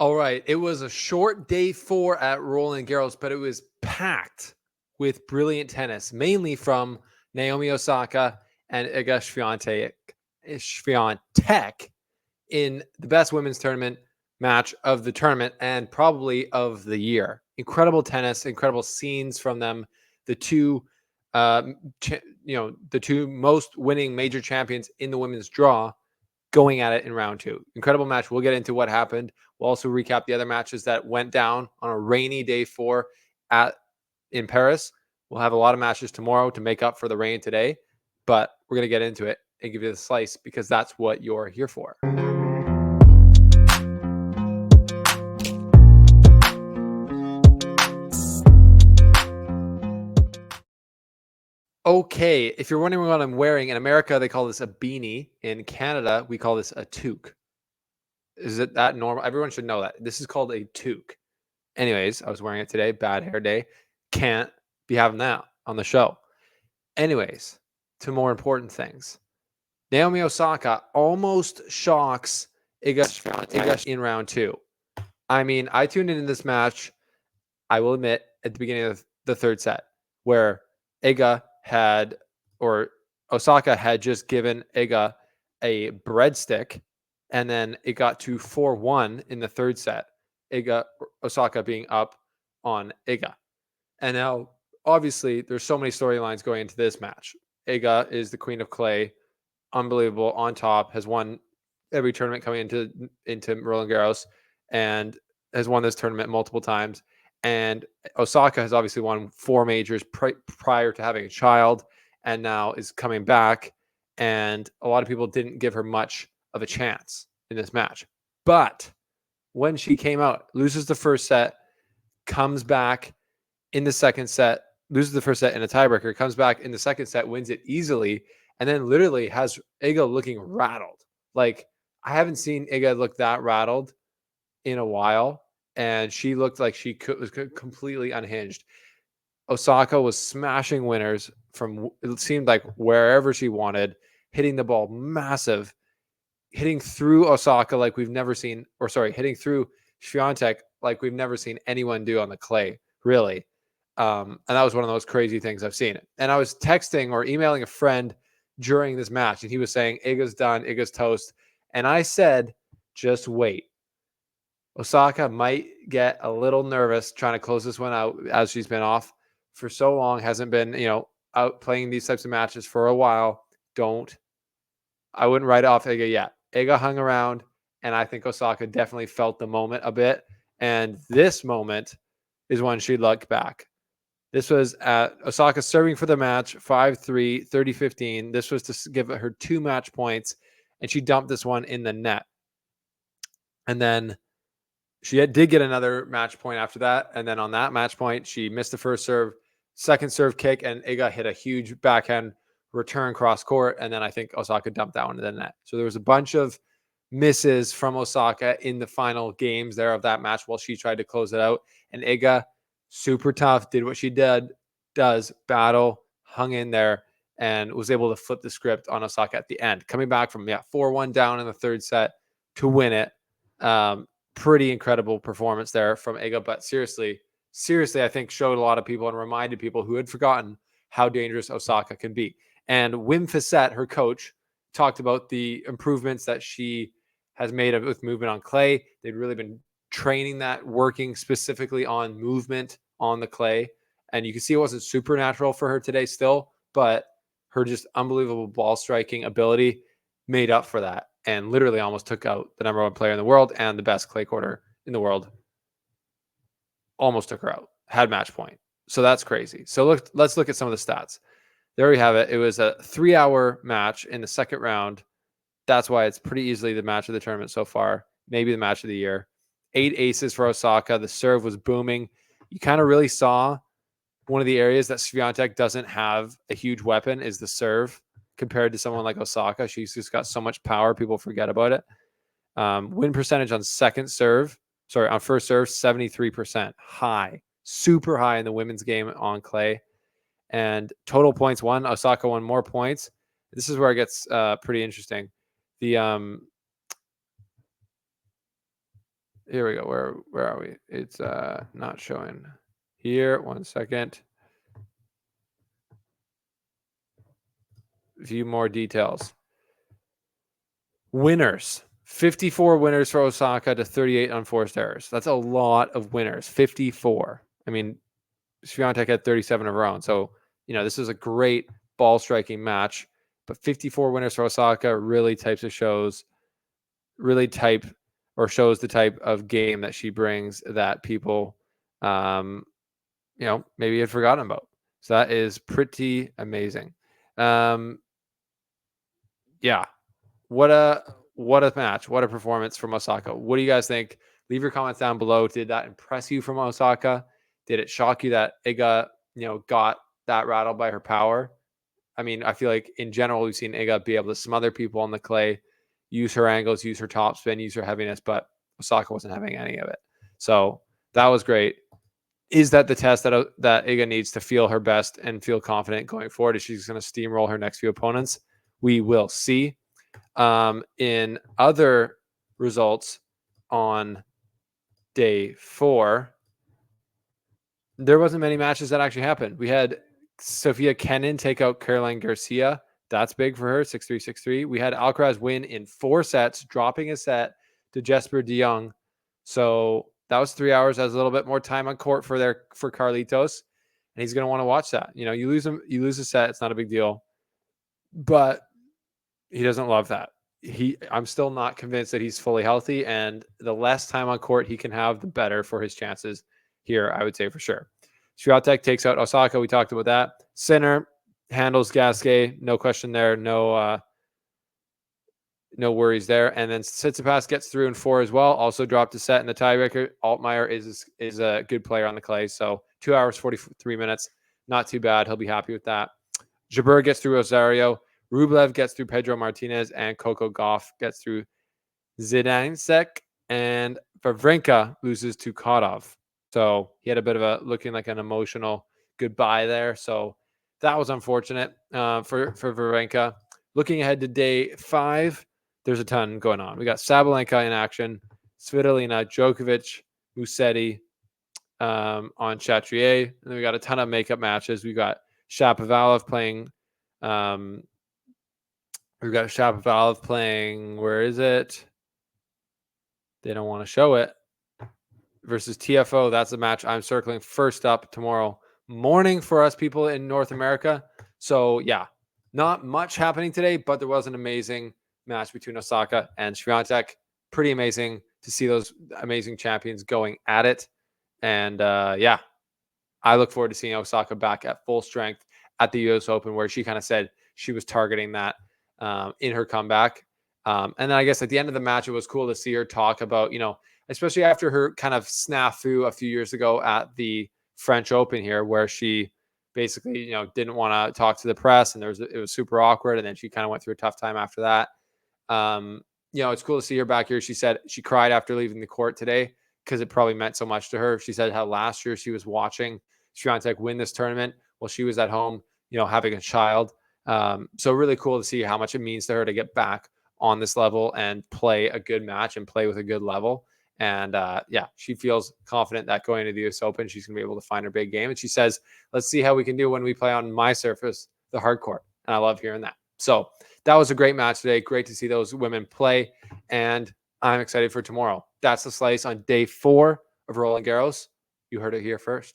All right. It was a short day 4 at Roland Garros, but it was packed with brilliant tennis, mainly from Naomi Osaka and Iga Swiatek in the best women's tournament match of the tournament and probably of the year. Incredible tennis, incredible scenes from them. The two, the two most winning major champions in the women's draw going at it in round 2. Incredible match. We'll get into what happened. We'll also recap the other matches that went down on a rainy day 4 in Paris. We'll have a lot of matches tomorrow to make up for the rain today, but we're going to get into it and give you the slice because that's what you're here for. Okay, if you're wondering what I'm wearing, in America, they call this a beanie. In Canada, we call this a toque. Is it that normal? Everyone should know that. This is called a toque. Anyways, I was wearing it today. Bad hair day. Can't be having that on the show. Anyways, to more important things. Naomi Osaka almost shocks Iga in round 2. I mean, I tuned into this match, I will admit, at the beginning of the third set, where Osaka had just given Iga a breadstick, and then it got to 4-1 in the third set. Osaka being up on Iga. And now, obviously, there's so many storylines going into this match. Iga is the queen of clay, unbelievable, on top, has won every tournament coming into Roland Garros, and has won this tournament multiple times. And Osaka has obviously won 4 majors prior to having a child, and now is coming back. And a lot of people didn't give her much of a chance in this match. But when she came out, loses the first set, comes back in the second set, loses the first set in a tiebreaker, comes back in the second set, wins it easily, and then literally has Iga looking rattled. Like, I haven't seen Iga look that rattled in a while, and she looked like she was completely unhinged. Osaka was smashing winners from, it seemed like, wherever she wanted, hitting the ball massive, hitting through Osaka like we've never seen, hitting through Swiatek like we've never seen anyone do on the clay, really. And that was one of the most crazy things I've seen. And I was texting or emailing a friend during this match, and he was saying, Iga's done, Iga's toast. And I said, just wait. Osaka might get a little nervous trying to close this one out, as she's been off for so long, hasn't been, out playing these types of matches for a while. I wouldn't write off Iga yet. Iga hung around, and I think Osaka definitely felt the moment a bit. And this moment is when she looked back. This was at Osaka serving for the match, 5-3, 30-15. This was to give her 2 match points, and she dumped this one in the net. And then she did get another match point after that. And then on that match point, she missed the first serve, second serve kick, and Iga hit a huge backhand return cross court. And then I think Osaka dumped that one in the net. So there was a bunch of misses from Osaka in the final games there of that match while she tried to close it out. And Iga, super tough, did what she does, battle, hung in there, and was able to flip the script on Osaka at the end, coming back from 4-1 down in the third set to win it. Pretty incredible performance there from Iga, but seriously, I think showed a lot of people and reminded people who had forgotten how dangerous Osaka can be. And Wim Fissette, her coach, talked about the improvements that she has made with movement on clay. They've really been training that, working specifically on movement on the clay. And you can see it wasn't supernatural for her today still, but her just unbelievable ball striking ability made up for that and literally almost took out the number 1 player in the world and the best clay courter in the world. Almost took her out, had match point. So that's crazy. So let's look at some of the stats. There we have it. It was a 3-hour match in the second round. That's why it's pretty easily the match of the tournament so far, maybe the match of the year. 8 aces for Osaka. The serve was booming. You kind of really saw one of the areas that Swiatek doesn't have a huge weapon is the serve compared to someone like Osaka. She's just got so much power. People forget about it. Win percentage on first serve, 73%. High, super high in the women's game on clay. And total points won. Osaka won more points. This is where it gets pretty interesting. Here we go. Where are we? It's not showing here. 1 second. View more details. Winners. 54 winners for Osaka to 38 unforced errors. That's a lot of winners. 54. I mean, Swiatek had 37 of her own. So, this is a great ball striking match. But 54 winners for Osaka really shows the type of game that she brings that people, maybe had forgotten about. So that is pretty amazing. Yeah. What a match. What a performance from Osaka. What do you guys think? Leave your comments down below. Did that impress you from Osaka? Did it shock you that Iga, got that rattled by her power? I mean, I feel like in general, we've seen Iga be able to smother people on the clay, use her angles, use her topspin, use her heaviness, but Osaka wasn't having any of it. So that was great. Is that the test that Iga needs to feel her best and feel confident going forward? Is she's going to steamroll her next few opponents? We will see. In other results on day 4, there wasn't many matches that actually happened. We had Sofia Kenin take out Caroline Garcia. That's big for her, 6-3, 6-3. We had Alcaraz win in 4 sets, dropping a set to Jesper de Jong. So that was 3 hours. That was a little bit more time on court for Carlitos, and he's going to want to watch that. You lose a set, it's not a big deal, but he doesn't love that. I'm still not convinced that he's fully healthy, and the less time on court he can have, the better for his chances here, I would say for sure. Swiatek takes out Osaka. We talked about that. Sinner handles Gasquet. No question there. No worries there. And then Tsitsipas gets through in 4 as well. Also dropped a set in the tiebreaker. Altmaier is a good player on the clay. So 2 hours, 43 minutes. Not too bad. He'll be happy with that. Jabeur gets through Rosario. Rublev gets through Pedro Martinez, and Coco Gauff gets through Zidansek, and Wawrinka loses to Kotov. So he had a bit of looking like an emotional goodbye there. So that was unfortunate for Wawrinka. Looking ahead to day 5, there's a ton going on. We got Sabalenka in action, Svitolina, Djokovic, Musetti on Chatrier. And then we got a ton of makeup matches. We got Shapovalov playing we've got Shapovalov playing, where is it? They don't want to show it. Versus TFO. That's the match I'm circling first up tomorrow morning for us people in North America. So, yeah, not much happening today, but there was an amazing match between Osaka and Swiatek. Pretty amazing to see those amazing champions going at it. And, yeah, I look forward to seeing Osaka back at full strength at the US Open, where she kind of said she was targeting that in her comeback. And then I guess at the end of the match, it was cool to see her talk about, especially after her kind of snafu a few years ago at the French Open here, where she basically, didn't want to talk to the press, and it was super awkward. And then she kind of went through a tough time after that. It's cool to see her back here. She said she cried after leaving the court today because it probably meant so much to her. She said how last year she was watching Swiatek win this tournament while she was at home, having a child. So really cool to see how much it means to her to get back on this level and play a good match and play with a good level. And yeah, she feels confident that going to the US Open, she's going to be able to find her big game. And she says, let's see how we can do when we play on my surface, the hard court. And I love hearing that. So that was a great match today. Great to see those women play. And I'm excited for tomorrow. That's the slice on day 4 of Roland Garros. You heard it here first.